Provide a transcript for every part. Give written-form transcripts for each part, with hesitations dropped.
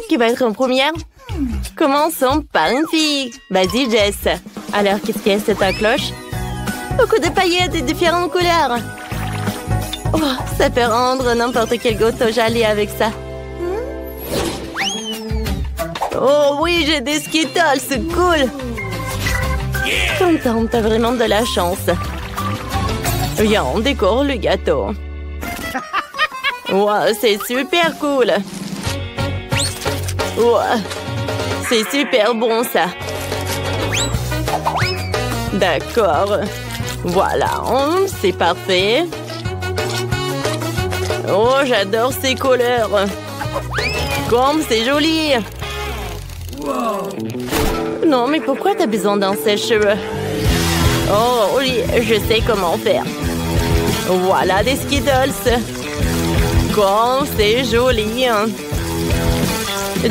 qui va être en première? Commençons par une fille. Vas-y, Jess. Alors, qu'est-ce qu'il y a sur ta cloche? Beaucoup de paillettes et différentes couleurs. Oh, ça peut rendre n'importe quel gâteau joli avec ça. Oh oui, j'ai des Skittles, c'est cool. Contente, t'as vraiment de la chance. Viens, on décore le gâteau. Wow, c'est super cool. Wow, c'est super bon ça. D'accord. Voilà, c'est parfait. Oh, j'adore ces couleurs. Comme c'est joli. Non, mais pourquoi t'as besoin d'un sèche-cheveux? Oh oui, je sais comment faire. Voilà des Skittles. Comme c'est joli.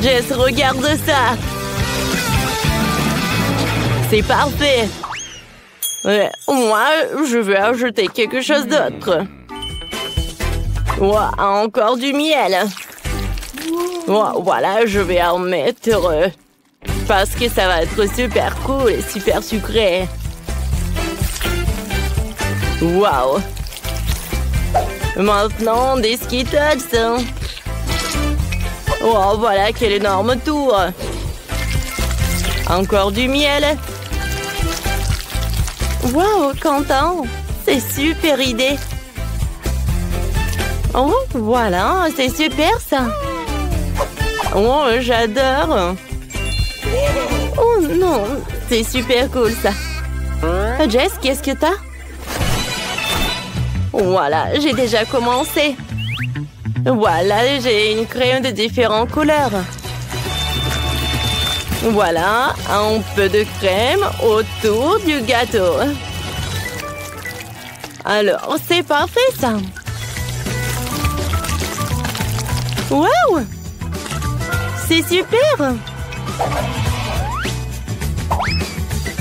Jess, regarde ça. C'est parfait. Ouais, moi, je vais ajouter quelque chose d'autre. Wow, encore du miel. Wow, voilà, je vais en mettre parce que ça va être super cool et super sucré. Wow. Maintenant, des Skittles. Oh, voilà, quel énorme tour. Encore du miel. Wow, content. C'est super idée. Oh, voilà, c'est super ça. Oh, j'adore. Oh non, c'est super cool ça. Jess, qu'est-ce que t'as? Voilà, j'ai déjà commencé. Voilà, j'ai une crème de différentes couleurs. Voilà, un peu de crème autour du gâteau. Alors, c'est parfait ça. Wow! C'est super!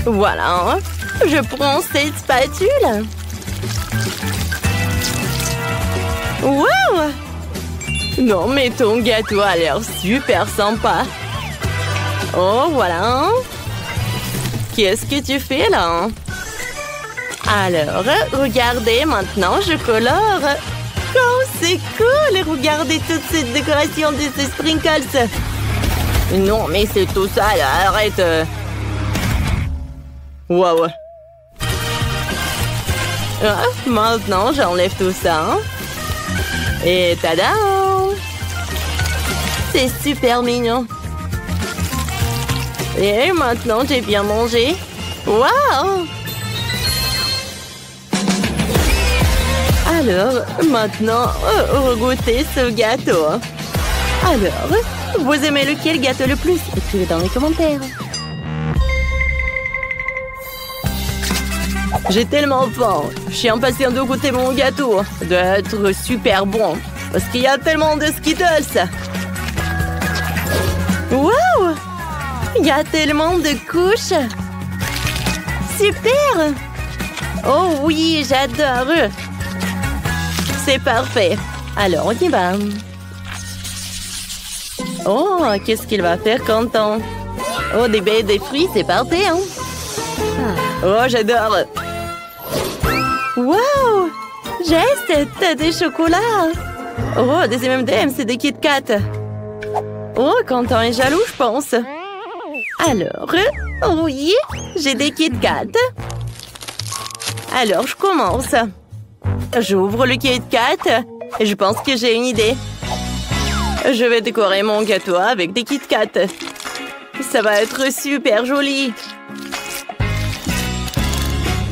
Voilà, je prends cette spatule. Wow! Non, mais ton gâteau a l'air super sympa. Oh, voilà. Qu'est-ce que tu fais là? Alors, regardez, maintenant je colore. Oh, c'est cool! Regardez toute cette décoration de ces sprinkles. Non, mais c'est tout ça, là. Arrête. Wow. Ah, maintenant, j'enlève tout ça. Et tada! C'est super mignon. Et maintenant, j'ai bien mangé. Wow! Alors, maintenant, goûtez ce gâteau. Alors, vous aimez lequel gâteau le plus? Écrivez dans les commentaires. J'ai tellement faim. Je suis impatiente de goûter mon gâteau. Ça doit être super bon. Parce qu'il y a tellement de Skittles. Wow! Il y a tellement de couches. Super! Oh oui, j'adore. C'est parfait. Alors, on y va. Oh, qu'est-ce qu'il va faire, Quentin? Oh, des baies et des fruits, c'est parfait, hein? Oh, j'adore. Wow! Jess, t'as des chocolats. Oh, des M&M's, c'est des Kit Kat. Oh, Quentin est jaloux, je pense. Alors, oui, j'ai des Kit Kat. Alors, je commence. J'ouvre le Kit Kat et je pense que j'ai une idée. Je vais décorer mon gâteau avec des Kit Kat. Ça va être super joli.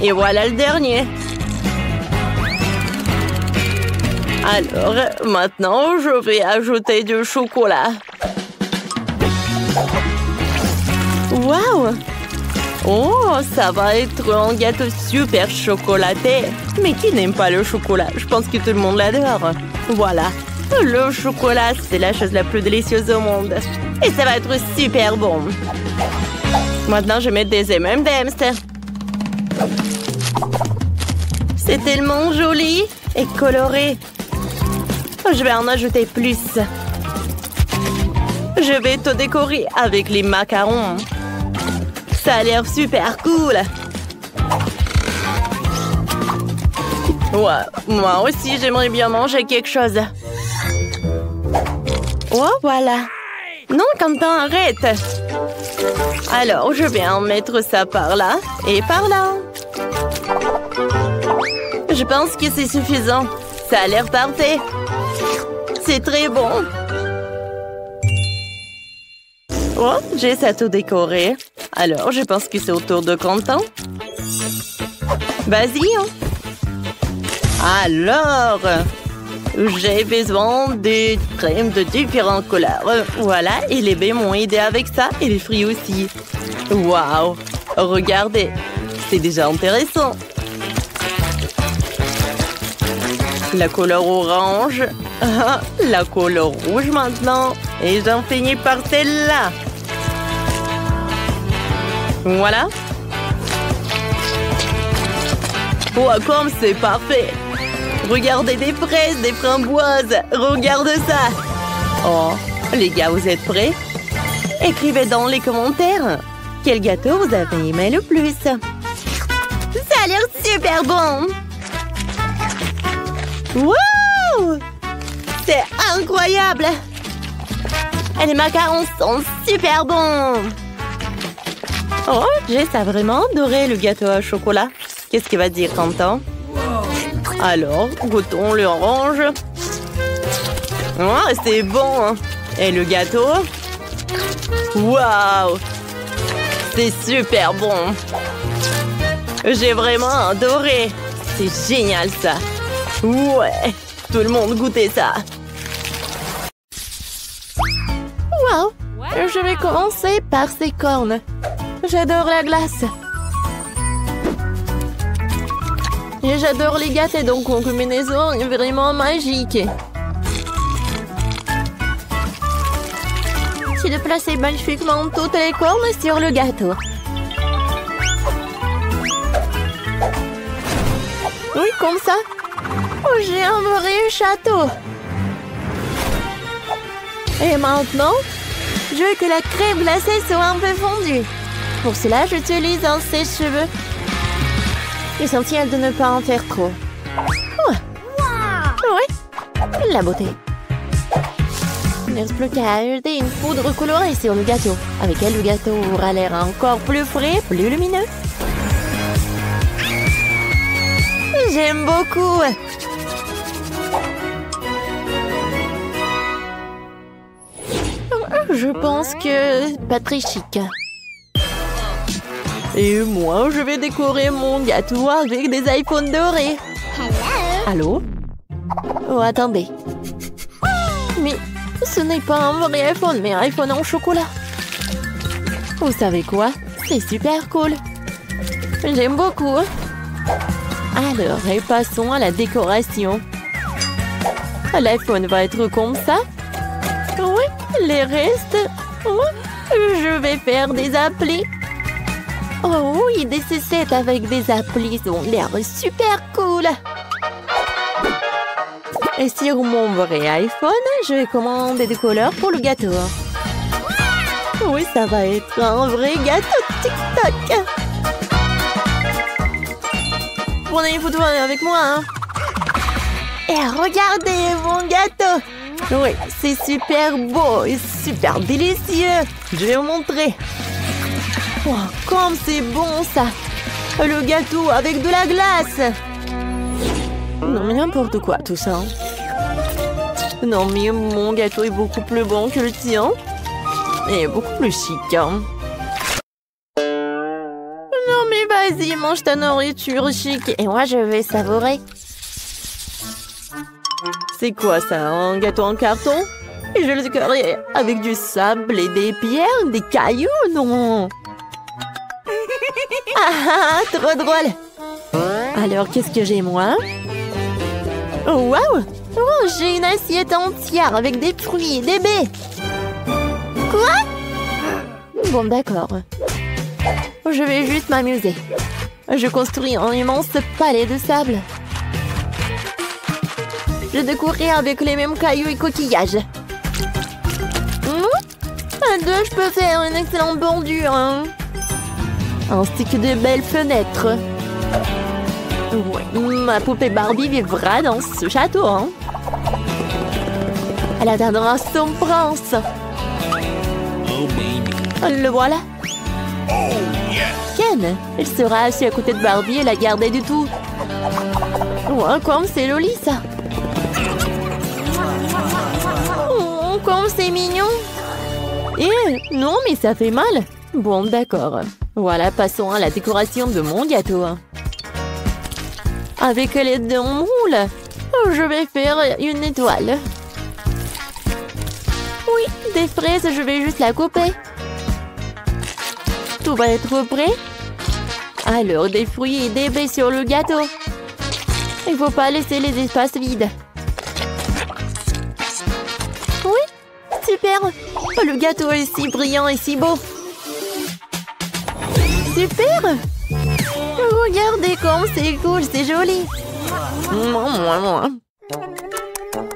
Et voilà le dernier. Alors, maintenant, je vais ajouter du chocolat. Waouh! Oh, ça va être un gâteau super chocolaté. Mais qui n'aime pas le chocolat? Je pense que tout le monde l'adore. Voilà. Le chocolat, c'est la chose la plus délicieuse au monde. Et ça va être super bon. Maintenant, je mets des M&M's. C'est tellement joli et coloré. Je vais en ajouter plus. Je Je vais te décorer avec les macarons. Ça a l'air super cool. Ouais, moi aussi, j'aimerais bien manger quelque chose. Oh, voilà. Non, Quentin, arrête. Alors, je vais en mettre ça par là et par là. Je pense que c'est suffisant. Ça a l'air parfait. C'est très bon. Oh, j'ai ça tout décoré. Alors, je pense que c'est au tour de Quentin. Vas-y, hein. Alors, j'ai besoin de crèmes de différentes couleurs. Voilà, et les baies m'ont aidé avec ça et les fruits aussi. Waouh! Regardez, c'est déjà intéressant. La couleur orange. Ah, la couleur rouge maintenant. Et j'en finis par celle-là. Voilà. Oh, comme c'est parfait. Regardez des fraises, des framboises. Regarde ça. Oh, les gars, vous êtes prêts? Écrivez dans les commentaires quel gâteau vous avez aimé le plus. Ça a l'air super bon. Wow! C'est incroyable. Et les macarons sont super bons. Oh, j'ai ça vraiment adoré le gâteau au chocolat. Qu'est-ce qu'il va dire, Quentin? Alors, goûtons l'orange. Oh, c'est bon, hein? Et le gâteau? Waouh! C'est super bon. J'ai vraiment adoré. C'est génial, ça. Ouais, tout le monde goûtait ça. Waouh! Je vais commencer par ces cornes. J'adore la glace. Et j'adore les gâteaux, donc en combinaison est vraiment magique. C'est de placer magnifiquement toutes les cornes sur le gâteau. Oui, comme ça. Oh, j'ai un vrai château. Et maintenant, je veux que la crème glacée soit un peu fondue. Pour cela, j'utilise un sèche-cheveux. Essentiel de ne pas en faire trop. Oh. Oui, la beauté. Il ne reste plus qu'à ajouter une poudre colorée sur le gâteau. Avec elle, le gâteau aura l'air encore plus frais, plus lumineux. J'aime beaucoup. Je pense que pas très chic. Et moi, je vais décorer mon gâteau avec des iPhones dorés. Allô? Oh, attendez. Mais ce n'est pas un vrai iPhone, mais un iPhone en chocolat. Vous savez quoi? C'est super cool. J'aime beaucoup. Alors, et passons à la décoration. L'iPhone va être comme ça. Oui, les restes. Je vais faire des applis. Oh oui, des sucettes avec des applis ont l'air super cool. Et sur mon vrai iPhone, je vais commander des couleurs pour le gâteau. Oui, ça va être un vrai gâteau TikTok. Prenez une photo avec moi, hein. Et regardez mon gâteau. Oui, c'est super beau et super délicieux. Je vais vous montrer. Oh, comme c'est bon, ça. Le gâteau avec de la glace. Non, mais n'importe quoi, tout ça. Non, mais mon gâteau est beaucoup plus bon que le tien. Et beaucoup plus chic, hein. Non, mais vas-y, mange ta nourriture chic. Et moi, je vais savourer. C'est quoi, ça? Un gâteau en carton? Et je le décorerai avec du sable et des pierres, des cailloux, non? Ah, trop drôle. Alors, qu'est-ce que j'ai, moi? Oh, waouh! Oh, j'ai une assiette entière avec des fruits et des baies. Quoi? Bon, d'accord. Je vais juste m'amuser. Je construis un immense palais de sable. Je décorerai avec les mêmes cailloux et coquillages. À deux, je peux faire une excellente bordure. Hein. Ainsi que de belles fenêtres. Ouais, ma poupée Barbie vivra dans ce château. Hein. Elle atteindra son prince. Le voilà. Ken, il sera assis à côté de Barbie et la garder du tout. Ouais, comme c'est joli ça. Oh, comme c'est mignon. Eh, non, mais ça fait mal. Bon, d'accord. Voilà, passons à la décoration de mon gâteau. Avec l'aide de mon moule, je vais faire une étoile. Oui, des fraises, je vais juste la couper. Tout va être prêt. Alors, des fruits et des baies sur le gâteau. Il ne faut pas laisser les espaces vides. Oui, super. Oh, le gâteau est si brillant et si beau. Super. Regardez comme c'est cool, c'est joli.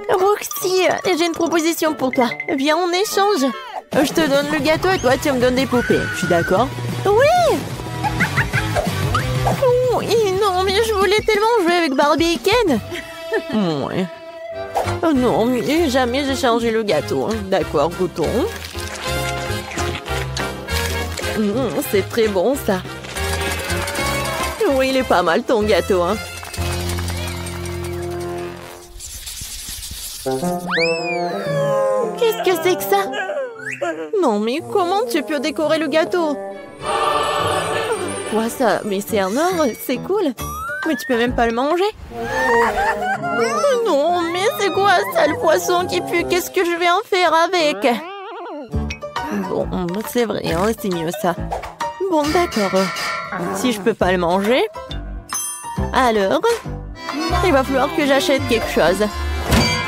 Roxy, j'ai une proposition pour toi. Viens, on échange. Je te donne le gâteau et toi, tu me donnes des poupées. Je suis d'accord? Oui. Oui, non, mais je voulais tellement jouer avec Barbie et Ken. Ouais. Oh non, mais jamais j'ai changé le gâteau. D'accord, goûtons. C'est très bon, ça. Oui, il est pas mal, ton gâteau. Hein. Qu'est-ce que c'est que ça? Non, mais comment tu peux décorer le gâteau? Quoi ça? Mais c'est en or, c'est cool. Mais tu peux même pas le manger. Non, mais c'est quoi ça, le poisson qui pue? Qu'est-ce que je vais en faire avec? Bon, c'est vrai, hein, c'est mieux ça. Bon, d'accord. Si je peux pas le manger, alors, il va falloir que j'achète quelque chose.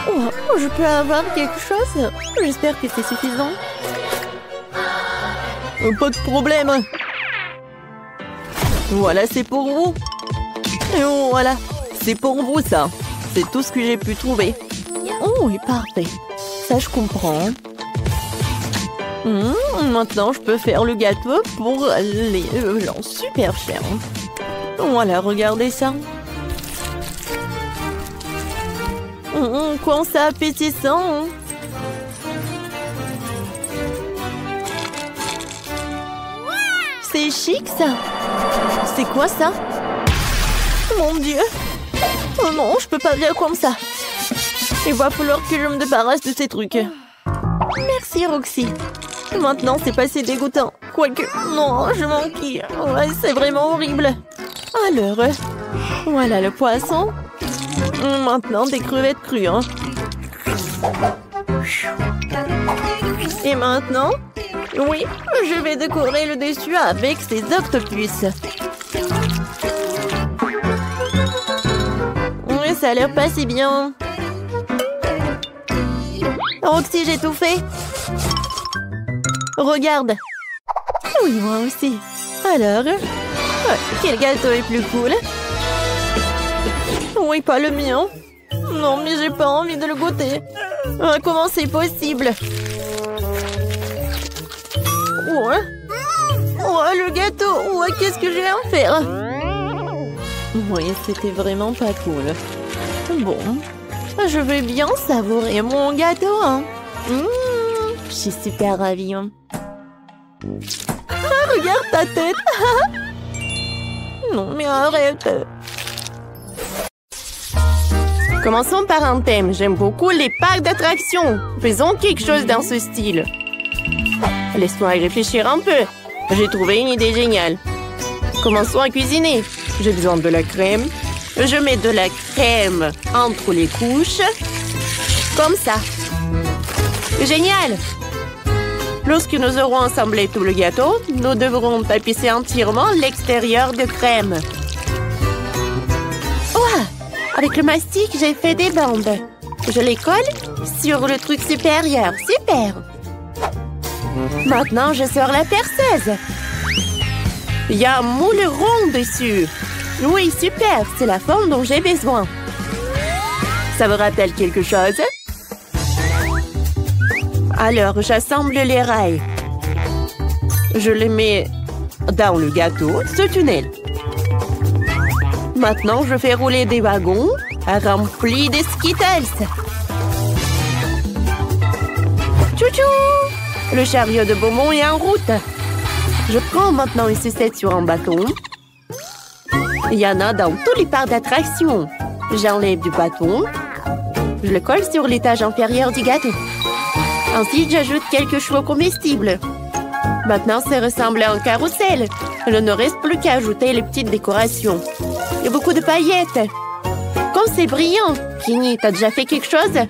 Oh, je peux avoir quelque chose? J'espère que c'est suffisant. Pas de problème. Voilà, c'est pour vous. Et voilà, c'est pour vous ça. C'est tout ce que j'ai pu trouver. Oh, oui, parfait. Ça, je comprends. Maintenant, je peux faire le gâteau pour les gens super chers. Voilà, regardez ça. Comment ça appétissant. C'est chic, ça. C'est quoi, ça? Mon Dieu. Oh non, je peux pas vivre comme ça. Il va falloir que je me débarrasse de ces trucs. Merci, Roxy. Maintenant, c'est pas si dégoûtant. Quoique, non, je m'enquille. Ouais, c'est vraiment horrible. Alors, voilà le poisson. Maintenant, des crevettes crues. Hein. Et maintenant, oui, je vais décorer le dessus avec ces octopus. Oui, ça a l'air pas si bien. Roxy, j'ai tout fait. Regarde. Oui, moi aussi. Alors, quel gâteau est plus cool? Oui, pas le mien. Non, mais j'ai pas envie de le goûter. Comment c'est possible? Ouais. Ouais, le gâteau. Ouais, qu'est-ce que je vais en faire? Oui, c'était vraiment pas cool. Bon, je vais bien savourer mon gâteau. Hein. Je suis super ravie. Hein. Regarde ta tête. Non, mais arrête. Commençons par un thème. J'aime beaucoup les parcs d'attractions. Faisons quelque chose dans ce style. Laisse-moi y réfléchir un peu. J'ai trouvé une idée géniale. Commençons à cuisiner. J'ai besoin de la crème. Je mets de la crème entre les couches. Comme ça. Génial! Lorsque nous aurons assemblé tout le gâteau, nous devrons tapisser entièrement l'extérieur de crème. Oh! Avec le mastic, j'ai fait des bandes. Je les colle sur le truc supérieur. Super! Maintenant, je sors la perceuse. Il y a un moule rond dessus. Oui, super! C'est la forme dont j'ai besoin. Ça vous rappelle quelque chose? Alors, j'assemble les rails. Je les mets dans le gâteau, ce tunnel. Maintenant, je fais rouler des wagons remplis de Skittles. Tchou-tchou! Le chariot de bonbons est en route. Je prends maintenant une sucette sur un bâton. Il y en a dans tous les parcs d'attraction. J'enlève du bâton. Je le colle sur l'étage inférieur du gâteau. Ensuite, j'ajoute quelques cheveux comestibles. Maintenant, ça ressemble à un carrousel. Il ne reste plus qu'à ajouter les petites décorations. Il y a beaucoup de paillettes. Comme c'est brillant. Kenny, t'as déjà fait quelque chose?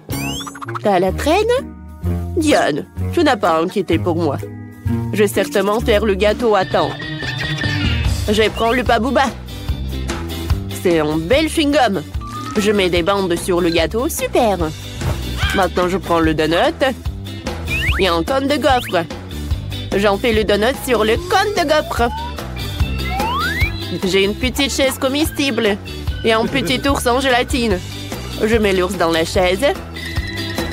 T'as la traîne? Diane, tu n'as pas inquiété pour moi. Je vais certainement faire le gâteau à temps. Je prends le Babouba. C'est un bel chewing-gum. Je mets des bandes sur le gâteau. Super. Maintenant, je prends le donut. Et un cône de gaufre. J'en fais le donut sur le cône de gaufre. J'ai une petite chaise comestible. Et un petit ours en gélatine. Je mets l'ours dans la chaise.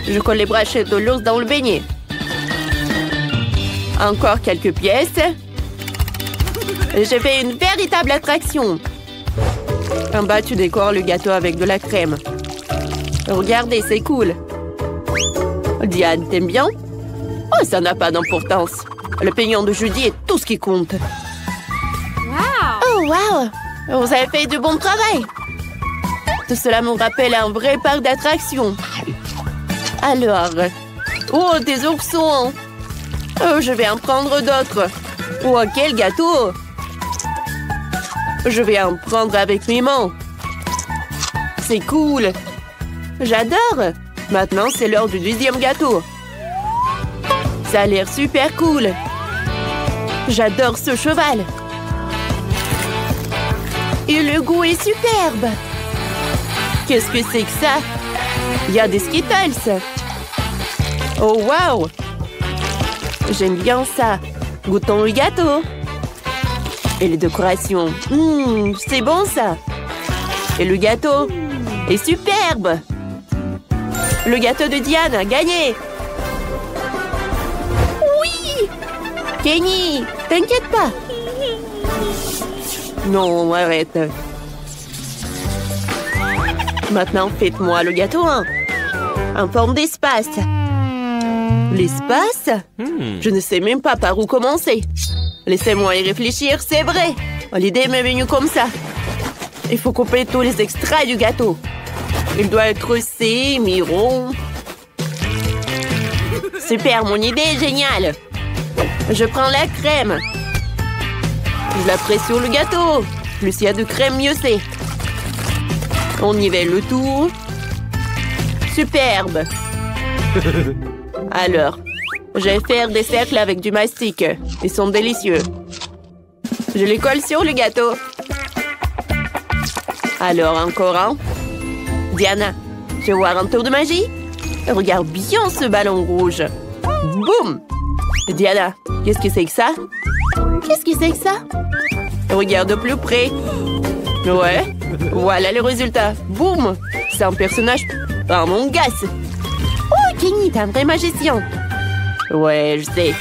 Je colle les brachettes de l'ours dans le beignet. Encore quelques pièces. J'ai fait une véritable attraction. En bas, tu décores le gâteau avec de la crème. Regardez, c'est cool. Diane, t'aimes bien? Oh, ça n'a pas d'importance. Le peignant de Judy est tout ce qui compte. Wow! Oh, wow! Vous avez fait du bon travail. Tout cela me rappelle un vrai parc d'attractions. Alors... Oh, des oursons! Oh, je vais en prendre d'autres. Oh, quel gâteau! Je vais en prendre avec mes mains. C'est cool. J'adore. Maintenant, c'est l'heure du deuxième gâteau. Ça a l'air super cool. J'adore ce cheval. Et le goût est superbe. Qu'est-ce que c'est que ça? Il y a des Skittles. Oh, wow! J'aime bien ça. Goûtons le gâteau. Et les décorations. C'est bon ça. Et le gâteau est superbe. Le gâteau de Diane a gagné. Oui! Kenny, t'inquiète pas. Non, arrête. Maintenant, faites-moi le gâteau en forme d'espace. L'espace? Je ne sais même pas par où commencer. Laissez-moi y réfléchir, c'est vrai. L'idée m'est venue comme ça. Il faut couper tous les extraits du gâteau. Il doit être semi-rond. Super, mon idée est géniale. Je prends la crème. Je la presse sur le gâteau. Plus il y a de crème, mieux c'est. On nivelle le tout. Superbe. Alors, je vais faire des cercles avec du mastic. Ils sont délicieux. Je les colle sur le gâteau. Alors, encore un. Diana, tu veux voir un tour de magie? Regarde bien ce ballon rouge. Boum! Diana, qu'est-ce que c'est que ça? Qu'est-ce que c'est que ça? Regarde de plus près. Ouais, voilà le résultat. Boum! C'est un personnage par mon gosse. Oh, Kenny, t'es un vrai magicien. Ouais, je sais.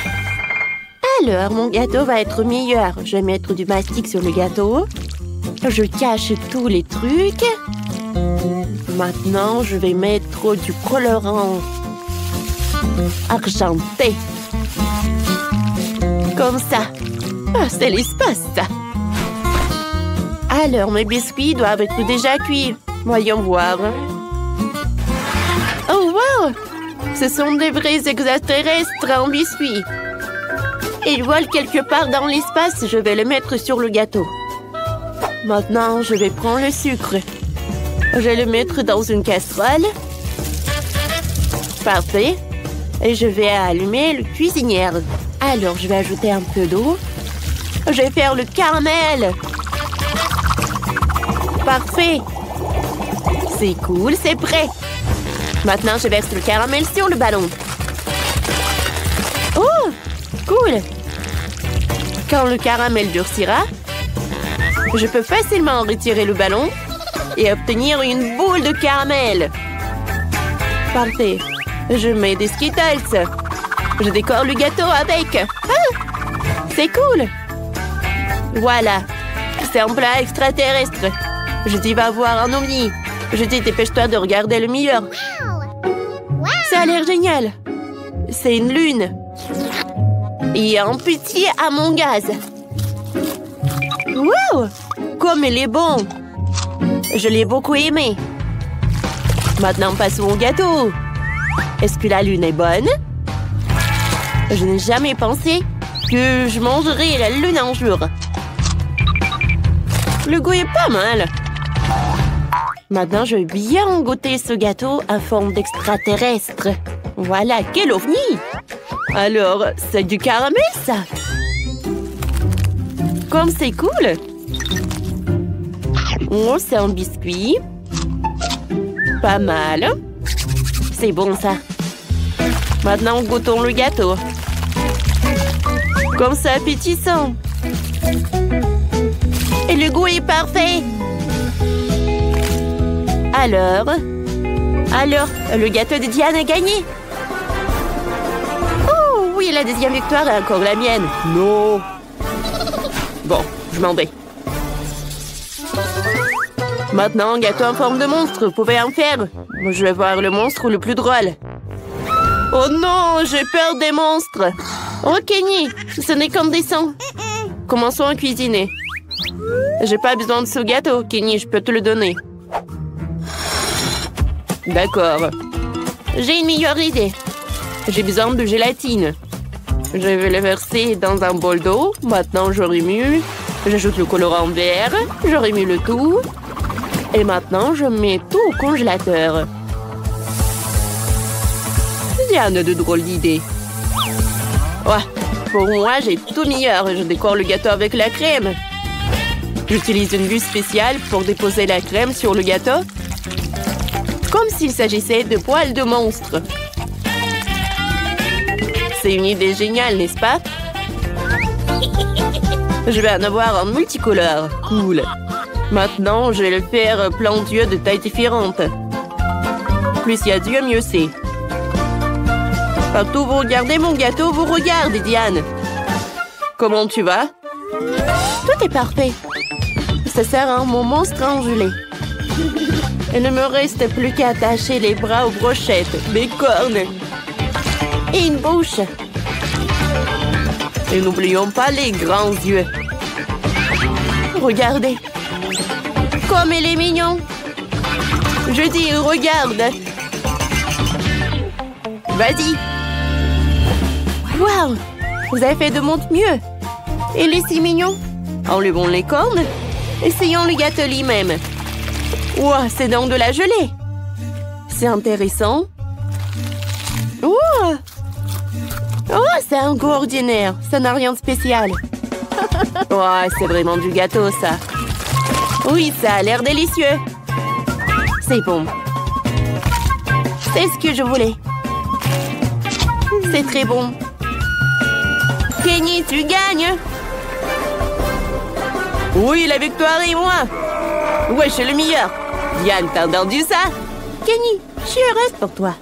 Alors, mon gâteau va être meilleur. Je vais mettre du mastic sur le gâteau. Je cache tous les trucs. Maintenant, je vais mettre du colorant argenté. Comme ça. Ah, c'est l'espace, ça. Alors, mes biscuits doivent être déjà cuits. Voyons voir. Oh, wow! Ce sont des vrais extraterrestres en biscuits. Ils volent quelque part dans l'espace. Je vais le mettre sur le gâteau. Maintenant, je vais prendre le sucre. Je vais le mettre dans une casserole. Parfait. Et je vais allumer le cuisinière. Alors, je vais ajouter un peu d'eau. Je vais faire le caramel. Parfait. C'est cool, c'est prêt. Maintenant, je verse le caramel sur le ballon. Oh, cool. Quand le caramel durcira, je peux facilement retirer le ballon et obtenir une boule de caramel. Parfait. Je mets des Skittles. Je décore le gâteau avec. Ah, C'est cool. Voilà. C'est un plat extraterrestre. Je dis va voir un ovni. Je dis dépêche-toi de regarder le meilleur. Ça a l'air génial. C'est une lune. Et un petit Among Us. Wow! Comme il est bon. Je l'ai beaucoup aimé. Maintenant, passons au gâteau. Est-ce que la lune est bonne? Je n'ai jamais pensé que je mangerais la lune un jour. Le goût est pas mal. Maintenant, je vais bien goûter ce gâteau à forme d'extraterrestre. Voilà, quel ovni! Alors, c'est du caramel, ça? Comme c'est cool! Oh, c'est un biscuit. Pas mal. C'est bon, ça. Maintenant, goûtons le gâteau. Comme c'est appétissant. Et le goût est parfait. Alors, le gâteau de Diane a gagné. Oh, oui, la deuxième victoire est encore la mienne. Non. Bon, je m'en vais. Maintenant, gâteau en forme de monstre, vous pouvez en faire. Je vais voir le monstre le plus drôle. Oh non, j'ai peur des monstres. Oh, Kenny, ce n'est qu'indécent. Commençons à cuisiner. J'ai pas besoin de ce gâteau, Kenny, je peux te le donner. D'accord. J'ai une meilleure idée. J'ai besoin de gélatine. Je vais le verser dans un bol d'eau. Maintenant, je remue. J'ajoute le colorant vert. Je remue le tout. Et maintenant, je mets tout au congélateur. Diane, de drôles d'idées. Ouais, pour moi, j'ai tout meilleur. Je décore le gâteau avec la crème. J'utilise une bûche spéciale pour déposer la crème sur le gâteau. Comme s'il s'agissait de poils de monstre. C'est une idée géniale, n'est-ce pas? Je vais en avoir en multicolore. Cool. Maintenant, je vais le faire plein d'yeux de tailles différentes. Plus il y a d'yeux, mieux c'est. Partout où vous regardez mon gâteau, vous regardez, Diane. Comment tu vas? Tout est parfait. Ça sert à mon monstre engelé. Il ne me reste plus qu'à attacher les bras aux brochettes, mes cornes et une bouche. Et n'oublions pas les grands yeux. Regardez. Comme il est mignon. Je dis, regarde. Vas-y. Waouh! Vous avez fait de mon mieux. Il est si mignon. Enlevons les cornes. Essayons le gâteau lui-même. Ouah, c'est donc de la gelée. C'est intéressant. Ouah! Oh, c'est un goût ordinaire. Ça n'a rien de spécial. Ouais, c'est vraiment du gâteau, ça. Oui, ça a l'air délicieux. C'est bon. C'est ce que je voulais. C'est très bon. Kenny, tu gagnes. Oui, la victoire est moi. Ouais, je suis le meilleur. Diane, t'as entendu ça? Kenny, je suis heureuse pour toi.